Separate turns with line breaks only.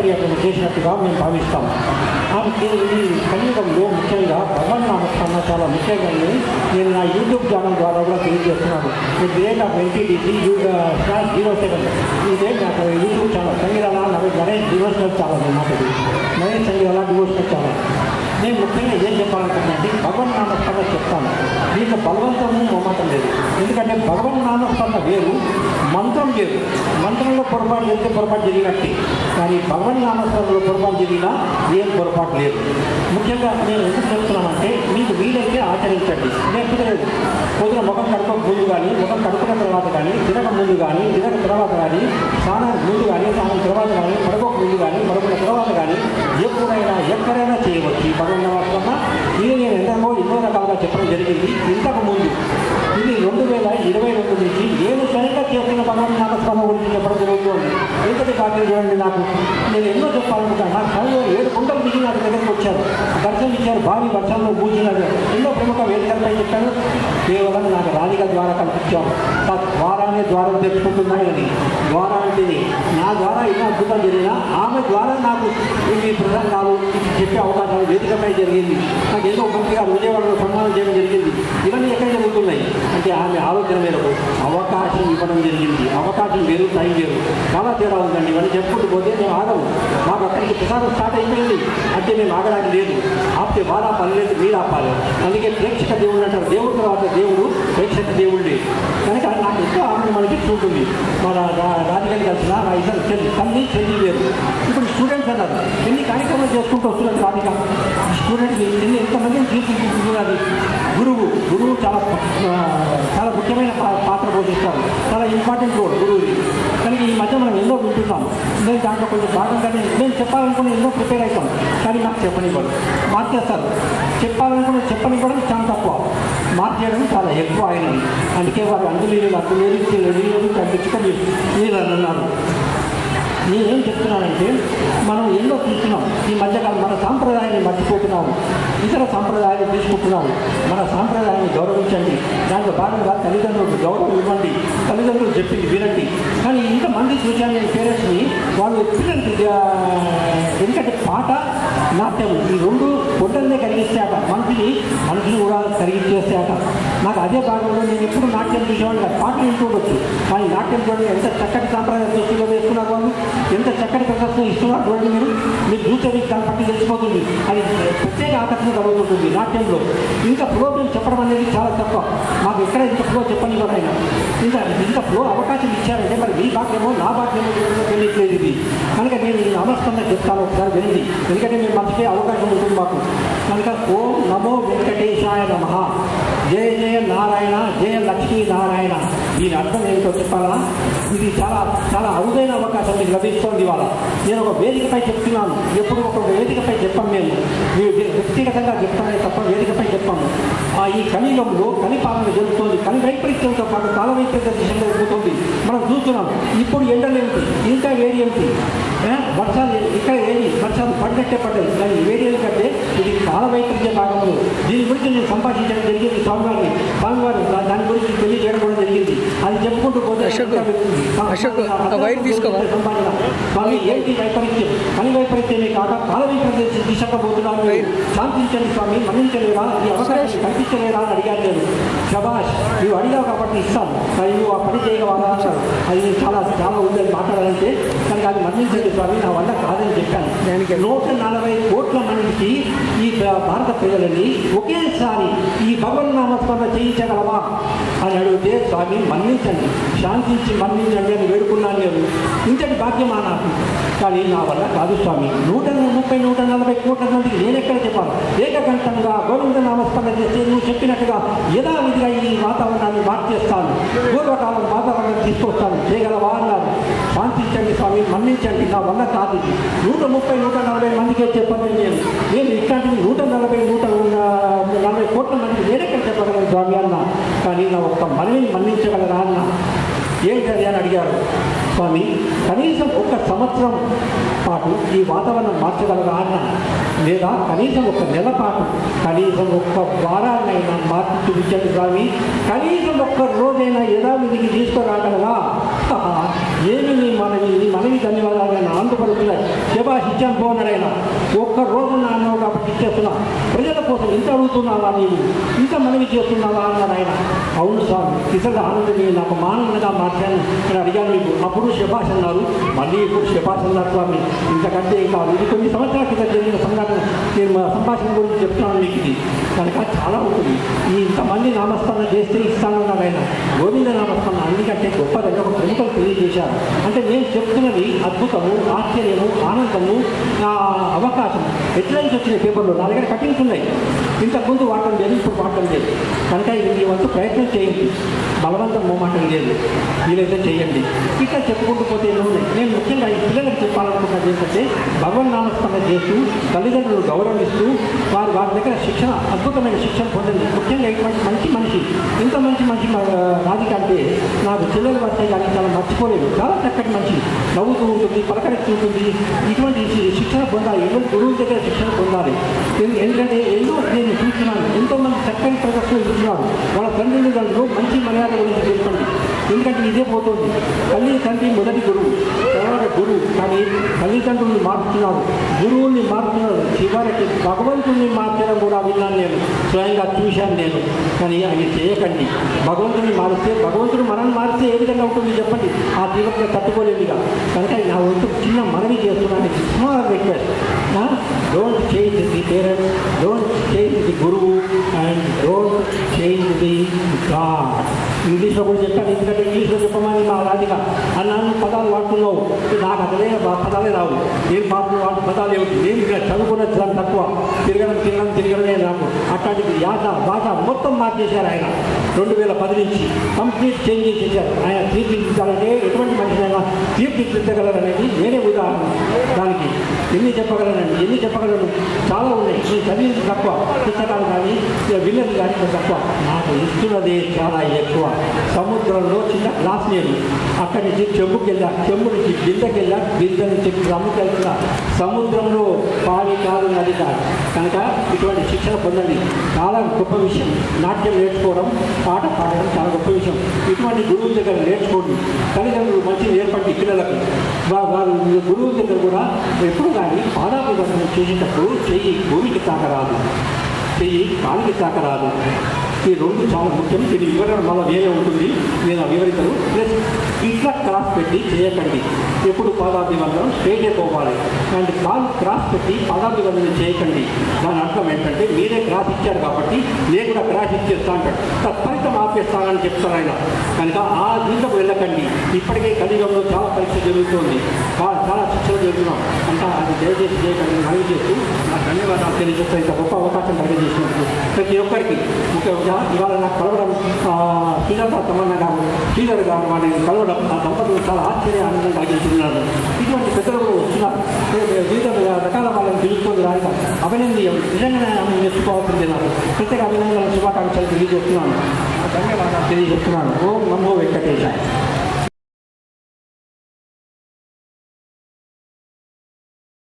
పర్యటన చేసినట్టుగా మేము భావిస్తాం. ఈ కలియుగంలో ముఖ్యంగా భగవన్నామస్మరణ చాలా ముఖ్యంగా నేను నా యూట్యూబ్ ఛానల్ ద్వారా కూడా తెలియజేస్తున్నాను. విత్ రేట్ ఆఫ్ NTDC /07 ఇదే నాకు YouTube channel Sangirala Ganesh devotional channel మాకు గణేష్ సంగీరాల డివోషనల్ ఛానల్. నేను ముఖ్యంగా ఏం చెప్పాలనుకుంటున్నానంటే భగవన్నామస్మరణ చెప్తాను. దీంట్లో బలవంతము మొమ్మటం లేదు. ఎందుకంటే భగవన్నామస్మరణ వేరు, మంత్రం వేరు. మంత్రంలో పొరపాటు చేస్తే పొరపాటు జరిగినట్టే, కానీ భగవన్నామస్మరణలో పొరపాటు జరిగినా ఏం పొరపాటు లేదు. ముఖ్యంగా నేను ఎందుకు చెప్తున్నానంటే మీకు వీలైతే ఆచరించండి. నేను కుదరలేదు పొద్దున ముఖం కడుక ముందు కానీ, ముఖం కడుకున్న తర్వాత కానీ, తినక ముందు కానీ, తినక తర్వాత కానీ, స్నానానికి ముందు కానీ, స్నానం తర్వాత కానీ, పడుకోక ముందు కానీ, పడుకున్న తర్వాత కానీ ఎప్పుడైనా ఎక్కడైనా చేయవచ్చు ఈ భగవన్నామస్మరణ. ఇది నేను ఎన్నో రకాలుగా చెప్పడం జరిగింది. ఇంతకు ముందు ఇది 2022 నుంచి నేను సరిగ్గా చేస్తున్న భగవన్నామస్మరణ గురించి చెప్పడం జరుగుతుంది. ఎందుకంటే బాధ్యత చూడండి, నాకు నేను ఎన్నో చెప్పాలనుకుంటాను. నాకు కళ్ళు 7 గుంటలు దిగి నాకు దగ్గరికి వచ్చారు, దర్శనం ఇచ్చారు, భారీ వర్షంలో పూజినారు, ఎన్నో ప్రముఖ వేదికలపై చెప్పాను. కేవలం నాకు రాధిక ద్వారా కల్పించాను. ద్వారానే ద్వారం తెచ్చుకుంటున్నాయని. ద్వారా అంటే నా ద్వారా ఎన్నో అద్భుతం జరిగినా ఆమె ద్వారా నాకు ఈ ప్రసంగాలు చెప్పే అవకాశాలు వేదికపై జరిగింది. నాకు ఏదో మంత్రి గారు విజయవాడలో సన్మానం చేయడం జరిగింది. ఇవన్నీ ఎక్కడ జరుగుతున్నాయి అంటే ఆమె ఆలోచన మేరకు అవకాశం ఇవ్వడం జరిగింది. అవకాశం వేరు, టైం వేరు, చాలా తేడా ఉందండి. ఇవన్నీ చెప్పుకుంటూ పోతే మేము ఆగము. మాకు అక్కడికి ప్రసారం స్టార్ట్ అయిపోయింది అంటే మేము ఆగడానికి లేదు. ఆపితే బాగా పని లేదు, మీరు ఆపాలి. అందుకే ప్రేక్షక దేవుడు అంటారు. దేవుడి తర్వాత దేవుడు ప్రేక్షక దేవుడే కనుక నాకు ఎక్కువ ఆమె మనకి చూస్తుంది. మన రాజకీయాలు కలిసిన నా ఇద్దరు చెల్లి వేరు. ఇప్పుడు స్టూడెంట్స్ అన్నారు ఎన్ని కార్యక్రమాలు చేసుకుంటూ వస్తున్నారు. రాధిక స్టూడెంట్స్ ఎంతమందిని తీసుకుంటున్నది. గురువు చాలా ముఖ్యమైన పాత్ర పోషిస్తారు. చాలా ఇంపార్టెంట్ రోల్ గురువుది. కనుక ఈ మధ్య మనం ఎన్నో వింటున్నాం. నేను దాంట్లో కొంచెం భాగంగానే నేను చెప్పాలనుకుని ఎన్నో ప్రిపేర్ అవుతాం, కానీ నాకు చెప్పనివ్వరు, మార్చేస్తారు. చెప్పాలనుకుని చెప్పనివ్వడం చాలా తక్కువ, మార్చేయడం చాలా ఎక్కువ అయినది. అందుకే వారు అందులేదు కనిపించుకొని మీరు అన్నారు. నేనేం చెప్తున్నానంటే మనం ఎన్నో చూస్తున్నాం ఈ మధ్యకాలం. మన సాంప్రదాయాన్ని మర్చిపోతున్నాము, ఇతర సాంప్రదాయాన్ని తీసుకుంటున్నాము. మన సాంప్రదాయాన్ని గౌరవించండి. దాంట్లో భాగంగా తల్లిదండ్రులకు గౌరవం ఇవ్వండి. తల్లిదండ్రులు చెప్పింది వినండి. కానీ ఇంతమంది చూశాను నేను పేరెంట్స్ని, వాళ్ళు పిల్లలకి ఎందుకంటే పాట, నాట్యం ఈ రెండు పొట్టలనే కరిగిస్తాక మనుషులు కూడా కరిగించేస్తాక. నాకు అదే భాగంలో నేను ఎప్పుడు నాట్యం చూసేవాడిని కాదు. పాటలు వింటుండొచ్చు, కానీ నాట్యం చూడండి ఎంత చక్కటి సాంప్రదాయ దృష్టిలో వేస్తున్నారు వాళ్ళు, ఎంత చక్కటి ప్రదర్శన ఇస్తున్నారు చూడండి. మీరు చూస్తే దాన్ని పట్టి తెలిసిపోతుంది. అది ప్రత్యేక ఆకర్షణ కలుగుతుంటుంది నాట్యంలో. ఇంకా ఫ్లోని చెప్పడం అనేది చాలా తక్కువ. మాకు ఎక్కడ ఇంత ఫ్లో చెప్పని ఎవరైనా ఇంత ఫ్లో అవకాశం ఇచ్చారంటే మరి మీ భాగ్యమో నా భాగ్యమో తెలియట్లేదు ఇది. కనుక నేను అమస్కంగా చెప్తాను, ఒకసారి వినండి. ఎందుకంటే మేము మర్చిపోయే అవకాశం ఉంటుంది మాకు. కనుక ఓం నమో వెంకటేశాయ నమః, జయ జయ నారాయణ, జయ లక్ష్మీ నారాయణ. దీని అర్థం ఏమిటో చెప్పాలా? ఇది చాలా చాలా అరుదైన అవకాశం మీకు లభిస్తోంది ఇవాళ. నేను ఒక వేదికపై చెప్తున్నాను. ఎప్పుడు ఒక వేదికపై చెప్పాం మేము, వ్యక్తిగతంగా చెప్తానే తప్ప వేదికపై చెప్పాము. ఈ కలియుగంలో కలిపాలన జరుగుతుంది. కలి వైపరీత్యంతో పాటు కాల వైపరీత్యం దిశలో జరుగుతుంది. మనం చూస్తున్నాం. ఇప్పుడు ఎండలు ఏమిటి, ఇంకా వేడి ఏమిటి, వర్షాలు ఇక్కడ ఏది వర్షాలు పడ్డట్టే పడ్డాయి. కానీ వేడి కంటే ఇది కాల వైపరీత్య భాగంలో. దీని గురించి నేను సంభాషించడం జరిగింది స్వామివారిని. స్వామివారు దాని గురించి తెలియజేయడం కూడా జరిగింది. అది చెప్పుకుంటూ పోతే స్వామి ఏంటి వైపరీత్యం, కలి వైపరీత్యమే కాక కాల వైపరీత్య దిశగా పోతున్నారు. శాంతించండి స్వామి, మన్నించలేరా, ఈ అవకాశాన్ని కల్పించలేరా అని అడిగాను నేను. శభాష్, నువ్వు అడిగావు కాబట్టి ఇస్తాను, కానీ నువ్వు ఆ పని చేయగలవా అన్నారు. అది చాలా చాలా ఉందని మాట్లాడాలంటే, కానీ అది మన్నించండి స్వామి, నా వల్ల కాదని చెప్పాను. 140 కోట్ల మందికి ఈ భారత ప్రజలని ఒకేసారి ఈ భగవన్నామస్మరణ చేయించగలవా అని అడిగితే, స్వామి మన్నించండి, శాంతించి మన్నించండి అని వేడుకున్నాను నేను. ఇంతటి భాగ్యమా నాకు? కానీ నా వల్ల కాదు స్వామి. 130-140 కోట్ల మందికి నేను ఎక్కడ చెప్పాను? ఏకకంఠంగా గోవింద నామస్మరణ చేస్తే నువ్వు చెప్పినట్టుగా యథావిధిగా ఈ వాతావరణాన్ని మార్చేస్తాను, పూర్వకాలం వాతావరణం తీసుకొస్తాను, చేయగలవా అన్నారు. శాంతించండి స్వామి, మన్నించండి, నా వల్ల కాదు. 130-140 మందికే చెప్పను నేను ఇట్లాంటివి 140 కోట్ల మందికి నేనెక్కడ చెప్పగలను స్వామి అన్న. కానీ నా ఒక్క మనవిని మన్నించగలరా అన్న. ఏంటది అని అడిగారు. స్వామి కనీసం ఒక సంవత్సరం పాటు ఈ వాతావరణం మార్చగలరా అన్న, లేదా కనీసం ఒక నెల పాటు, కనీసం ఒక్క వారాన్నైనా మార్చి చూపించండి స్వామి, కనీసం ఒక్క రోజైనా యథావిధికి తీసుకురాగలరా? ఏమి నీ మనవి ధన్యవాదాలు ఆయన ఆంధ్రపడుతున్నాయి. శబాష్ ఇచ్చాను పోనరైనా ఒక్క రోజు అన్నావు కాబట్టి ఇచ్చేస్తున్నా, ప్రజల కోసం ఇంత అడుగుతున్నావా, నీవు ఇంత మనవి చేస్తున్నావా అన్నాడు ఆయన. అవును స్వామి, ఇతరుల ఆనందమే నాకు మానంగా మార్చాను అని అడిగాను మీకు. అప్పుడు శబాష్ అన్నారు, మళ్ళీ ఇప్పుడు శబాష్ అన్నారు స్వామి. ఇంతకంటే కాదు, ఇది కొన్ని సంవత్సరాల క్రితం జరిగిన సంఘటన. నేను మా సంభాషణ గురించి చెప్తున్నాను మీకు. ఇది కనుక చాలా ఉంటుంది. ఈ ఇంతమంది నామస్మరణ చేస్తే ఇస్తానన్నాడు ఆయన. గోవింద నామస్మరణ అందుకంటే గొప్పదని ఒక ప్రముఖులు తెలియజేశారు. అంటే నేను చెప్తున్నది అద్భుతము, ఆశ్చర్యము, ఆనందము, అవకాశం ఎట్లయితే వచ్చిన పేపర్లో నా దగ్గర కటింగ్స్ ఉన్నాయి. ఇంతకుముందు వాడటం లేదు, ఇప్పుడు వాడటం లేదు. కనుక ఇది మీ వంతు ప్రయత్నం చేయండి, బలవంతం మోమాటం లేదు, వీలైతే చేయండి. ఇట్లా చెప్పుకుంటూ పోతే ఉన్నాయి. నేను ముఖ్యంగా ఈ పిల్లలకు చెప్పాలనుకున్నది ఏంటంటే, భగవన్ నామస్మరణ చేస్తూ తల్లిదండ్రులు గౌరవిస్తూ వారి దగ్గర శిక్షణ, అద్భుతమైన శిక్షణ పొందండి. ముఖ్యంగా ఇటువంటి మంచి మనిషి, ఇంత మంచి రాధిక అంటే నాకు పిల్లలు వస్తాయి కానీ చాలా మర్చిపోలేదు. చాలా చక్కటి మనిషి, నవ్వుతూ ఉంటుంది, పలకరిస్తూ ఉంటుంది. ఇటువంటి శిక్షణ పొందాలి, ఎవరి గురువు దగ్గర శిక్షణ పొందాలి. ఎందుకంటే ఎన్నో నేను చూస్తున్నాను, ఎంతోమంది చక్కని ప్రదర్శన ఇస్తున్నారు. వాళ్ళ తల్లిదండ్రులు మంచి మర్యాద గురించి చెప్పండి. ఎందుకంటే ఇదే పోతుంది. తండ్రి మొదటి గురువు, తర్వాత గురువు. కానీ తల్లిదండ్రుల్ని మార్చుతున్నారు, గురువుల్ని మార్చుతున్నారు, చివరికి భగవంతుడిని మార్చడం కూడా విన్నాను నేను, స్వయంగా చూశాను నేను. కానీ అవి చేయకండి. భగవంతుడిని మారిస్తే, భగవంతుడు మనల్ని మారిస్తే ఏ విధంగా ఉంటుంది చెప్పండి? ఆ తీవ్రత తట్టుకోలేదుగా. కనుక నా వంతు చిన్న మనవి చేస్తున్నాను, small request. Don't change the parents, don't change the గురువు, and don't change the god. ఇంగ్లీష్లో కూడా చెప్పాను, ఎందుకంటే ఇంగ్లీష్లో చెప్పమని మా రాధిక అన్నాను పదాలు వాడుతున్నావు, నాకు అసలే పదాలే రావు. ఏం వాడు పదాలు ఏమిటి? నేను ఇక్కడ చదువుకున్న చాలా తక్కువ, తిరగడమే నాకు. అట్లాంటిది యాస భాష మొత్తం మార్చేశారు ఆయన. 2010 నుంచి కంప్లీట్ చేంజ్ చేసేసారు ఆయన. తీర్చిదిద్దాలంటే ఎటువంటి మనిషినైనా తీర్చిదిద్దగలరనేది నేనే ఉదాహరణ. దానికి ఎన్ని చెప్పగలను చాలా ఉన్నాయి. నేను చదివింది తక్కువ, పుస్తకాలు కానీ విన్నది కానీ తక్కువ. నాకు ఇస్తున్నదే చాలా ఎక్కువ. సముద్రంలో చిన్న గ్లాస్ నేను, అక్కడి నుంచి చెంబుకి వెళ్ళా, చెంబు నుంచి బిందెకి వెళ్ళా, బిందె నుంచి డ్రమ్ముకి వెళ్తున్నా. సముద్రంలో పావి కాదు, నది కాదు. కనుక ఇటువంటి శిక్షణ పొందండి, చాలా గొప్ప విషయం. నాట్యం నేర్చుకోవడం, పాట పాడడం చాలా గొప్ప విషయం. ఇటువంటి గురువుల దగ్గర నేర్చుకోండి. తల్లిదండ్రులు మంచి నేర్పండి పిల్లలకు. వారు గురువుల దగ్గర కూడా ఎప్పుడు కానీ పాదాభివందనం చేసేటప్పుడు చెయ్యి భూమికి తాకరాదు, చెయ్యి కాలికి తాకరాదు. ఈ రెండు చాలా ముఖ్యం. దీని వివరణ మళ్ళీ వేరే ఉంటుంది, నేను వివరితను. ప్లస్ ఇట్లా క్రాస్ పెట్టి చేయకండి. ఎప్పుడు పాదాభివందనం స్ట్రైట్ అయిపోవాలి. అండ్ కాలు క్రాస్ పెట్టి పాదాభివందనం చేయకండి. దాని అర్థం ఏంటంటే, మీరే క్రాస్ ఇచ్చారు కాబట్టి నేను కూడా క్రాస్ ఇచ్చేస్తా అంటాడు, తత్ఫలితం ఆపేస్తానని చెప్తారు ఆయన. కనుక ఆ దీంట్లోకి వెళ్ళకండి. ఇప్పటికే కలియుగంలో చాలా పరీక్ష జరుగుతుంది, చాలా శిక్షలు జరుగుతున్నాం. అంటే అది దయచేసి చేయకండి. మనవి చేస్తూ నా ధన్యవాదాలు తెలియజేస్తాను. ఇంత గొప్ప అవకాశం కలిగజేసినందుకు ప్రతి ఒక్కరికి. ముఖ్యంగా ఇవాళ నాకు కలవడం శ్రీధర్ తమన్నా గారు, శ్రీధర్ గారు వారిని కలవడం ఆ దంపతులు చాలా ఆనందం కలిగిస్తున్నారు. ఇటువంటి పెద్దలు వస్తున్నారు, వివిధ రకాల వాళ్ళని పిలుచుకొని రాక అభినందన నిజంగానే ఆమె మెచ్చుకోవాల్సింది. నాకు ప్రత్యేక అభినందనలు, శుభాకాంక్షలు తెలియజేస్తున్నాను, ధన్యవాదాలు తెలియజేస్తున్నాను. ఓం నమో వెంకటేశాయ.